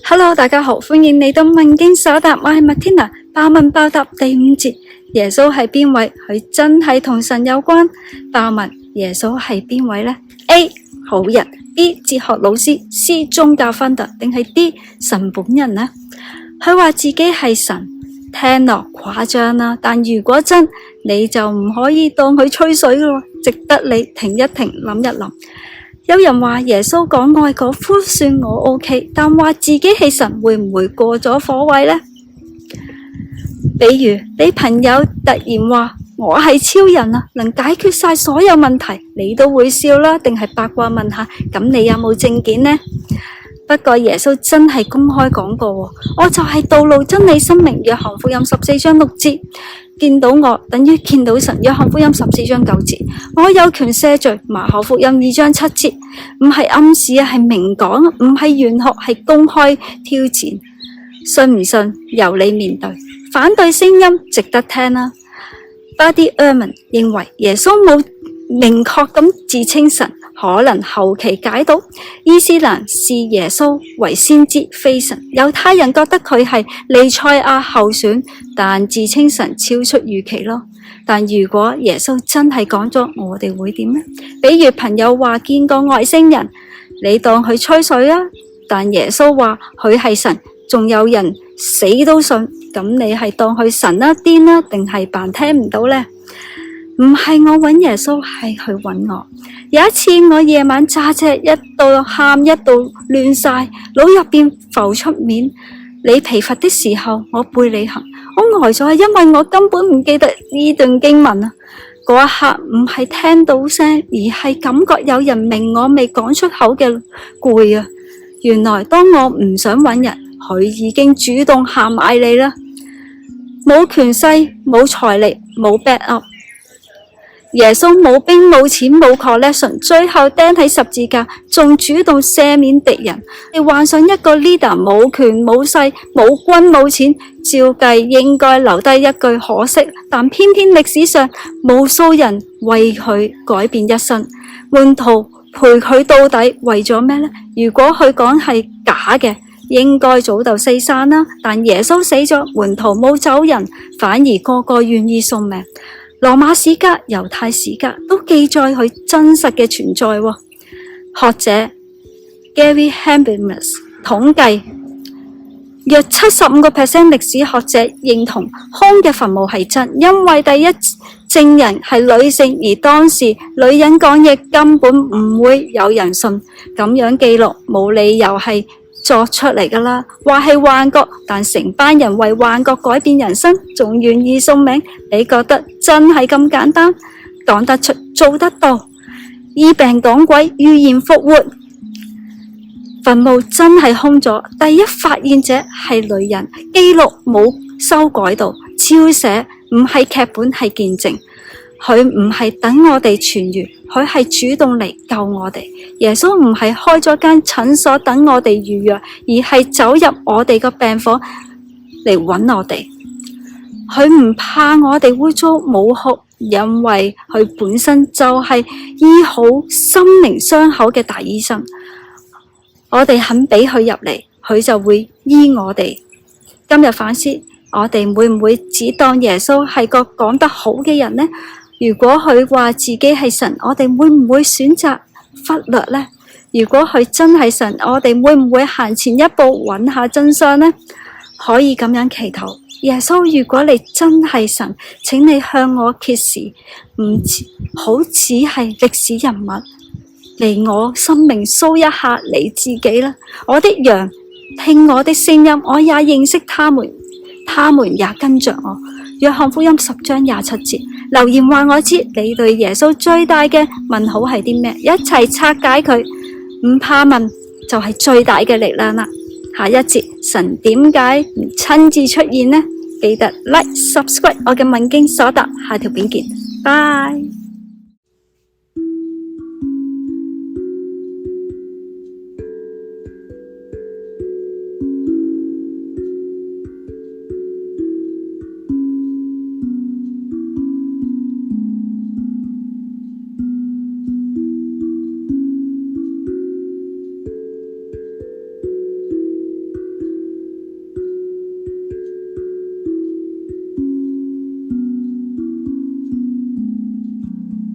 Hello，大家好，歡迎嚟到問經所答，我係麥天娜。爆問爆答第5節，耶穌係邊位？佢真係同神有關？爆問，耶穌係邊位呢？ A. 好人， B. 哲學老師， C. 宗教分達，定係 D. 神本人呢？佢話自己係神，聽落誇張啦，但如果真，你就唔可以當佢吹水咯，值得你停一停，諗一諗。有人話耶穌講愛我寬恕我 OK， 但話自己係神會唔會過咗火位呢？比如你朋友突然話我係超人啊，能解決晒所有問題，你都會笑啦，定係八卦問下咁你有冇證件呢？不過耶穌真係公開講過，我就係道路真理生命，約翰福音14章6節，見到我等於見到神，約翰福音14章9節，我有權赦罪，馬可福音2章7節，唔係暗示啊，係明講，唔係玄學，係公開挑戰，信唔信由你面對，反對聲音值得聽啦。Buddy Ehrman 認為耶穌冇明確咁自稱神，可能後期解讀。伊斯蘭視耶穌為先知非神，猶太人覺得佢係彌賽亞候選，但自稱神超出預期咯。但如果耶穌真係講咗，我哋會點呢？比如朋友話見過外星人，你當佢吹水啊，但耶穌話佢係神，仲有人死都信，咁你係當佢神啦、癲啦，定係扮聽唔到呢？唔係我揾耶穌，係佢揾我。有一次我夜晚揸車，一度喊一度亂晒，腦入邊浮出面你疲乏的時候，我背你行。我呆咗，因為我根本唔記得呢段經文啊。嗰一刻唔係聽到聲，而係感覺有人明我未講出口嘅攰啊。原來當我唔想揾人，佢已經主動行埋你啦。冇權勢，冇財力，冇 backup。耶穌冇兵冇錢冇 connection， 最後釘喺十字架，仲主動赦免敵人。你幻想一個 leader 冇權冇勢冇軍冇錢，照計應該留低一句可惜，但偏偏歷史上無數人為佢改變一生，門徒陪佢到底，為咗咩呢？如果佢講係假嘅，應該早就四散啦。但耶穌死咗，門徒冇走人，反而個個願意送命。羅馬史家、猶太史家都記載佢真實嘅存在。學者 Gary Habermas 統計，約75% 歷史學者認同空嘅墳墓係真，因為第一證人係女性，而當時女人講嘢根本唔會有人信，咁樣記錄冇理由係作出嚟噶啦，話係幻覺，但成班人為幻覺改變人生，仲願意送命，你覺得真係咁簡單？講得出，做得到，醫病趕鬼，預言復活，墳墓真係空咗。第一發現者係女人，記錄冇修改到，照寫，唔係劇本，係見證。佢唔係等我哋痊癒，佢係主動嚟救我哋。耶穌唔係開咗間診所等我哋預約，而係走入我哋個病房嚟揾我哋。佢唔怕我哋污糟冇哭，因為佢本身就係醫好心靈傷口嘅大醫生。我哋肯俾佢入嚟，佢就會醫我哋。今日反思，我哋會唔會只當耶穌係個講得好嘅人呢？如果佢話自己係神，我哋會唔會選擇忽略呢？如果佢真係神，我哋會唔會行前一步揾下真相呢？可以咁樣祈禱，耶穌，如果你真係神，請你向我揭示，唔好只係歷史人物，嚟我生命show一下你自己啦。我的羊聽我的聲音，我也認識他們，他們也跟着我。約翰福音10章27節，留言話我知你對耶穌最大嘅問號係啲咩？一齊拆解佢，唔怕問就係最大嘅力量啦。下一節，神點解唔親自出現呢？記得 like subscribe 我嘅問經所答，下條片見，拜。